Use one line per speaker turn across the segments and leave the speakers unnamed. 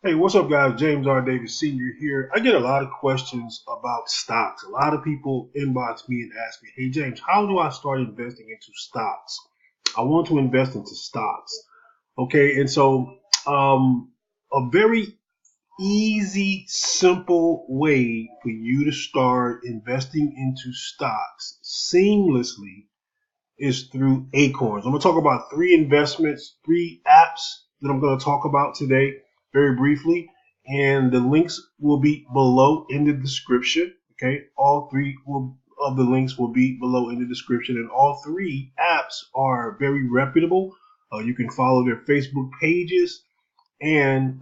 Hey, what's up, guys? James R. Davis Sr. here. I get a lot of questions about stocks. A lot of people inbox me and ask me, hey, James, how do I start investing into stocks? I want to invest into stocks. Okay, and so a very easy, simple way for you to start investing into stocks seamlessly is through ACORNS. I'm going to talk about three investments, three apps that I'm going to talk about today very briefly. And the links will be below in the description. Okay. Of the links will be below in the description. And all three apps are very reputable. You can follow their Facebook pages and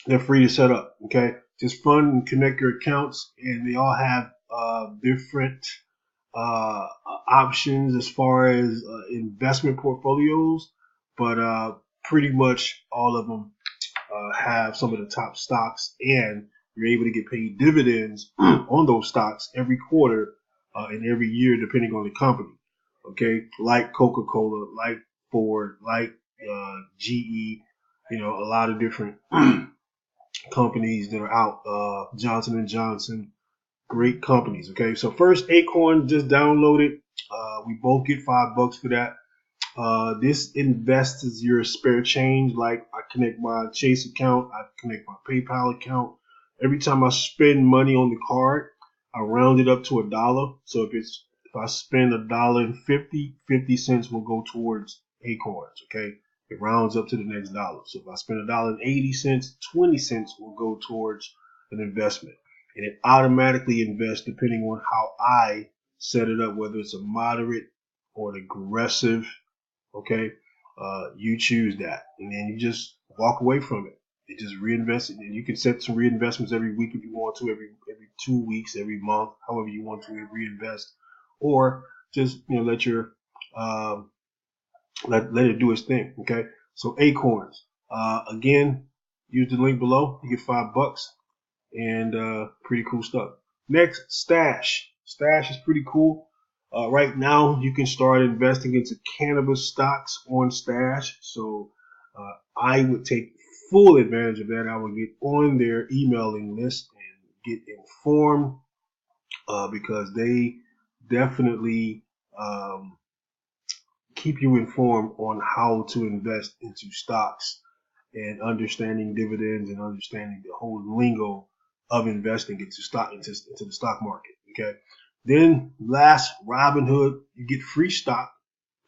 they're free to set up. Okay. Just fun and connect your accounts. And they all have different uh, options as far as investment portfolios, but pretty much all of them have some of the top stocks, and you're able to get paid dividends on those stocks every quarter and every year, depending on the company. Okay, like Coca-Cola, like Ford, like GE, a lot of different companies that are out. Johnson and Johnson, great companies. Okay, so first Acorn, just download it. We both get $5 for that. This invests as your spare change. Like I connect my Chase account, I connect my PayPal account. Every time I spend money on the card, I round it up to $1. So if I spend $1.50 will go towards Acorns. Okay, it rounds up to the next dollar. So if I spend $1.80, 20 cents will go towards an investment, and it automatically invests depending on how I set it up, whether it's a moderate or an aggressive. Okay, you choose that, and then you just walk away from it. You just reinvest it, and you can set some reinvestments every week if you want to, every 2 weeks, every month, however you want to reinvest, or just let your uh, let it do its thing. Okay, so Acorns, again, use the link below. You get $5 and pretty cool stuff. Next, Stash. Stash is pretty cool. Right now, you can start investing into cannabis stocks on Stash. So I would take full advantage of that. I would get on their emailing list and get informed because they definitely keep you informed on how to invest into stocks and understanding dividends and understanding the whole lingo of investing into the stock market. Okay. Then last, Robinhood, you get free stock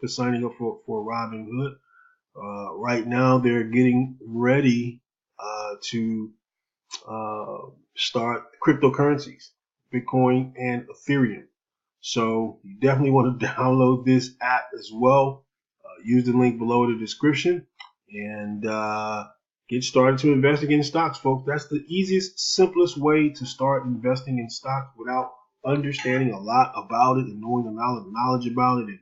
for signing up for Robinhood. Right now they're getting ready to start cryptocurrencies, Bitcoin and Ethereum. So you definitely want to download this app as well. Use the link below in the description and get started to investing in stocks, folks. That's the easiest, simplest way to start investing in stocks without understanding a lot about it and knowing the knowledge about it and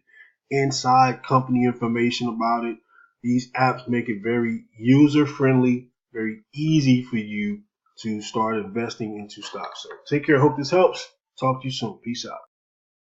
inside company information about it. These apps make it very user friendly, very easy for you to start investing into stocks. So take care. Hope this helps. Talk to you soon. Peace out.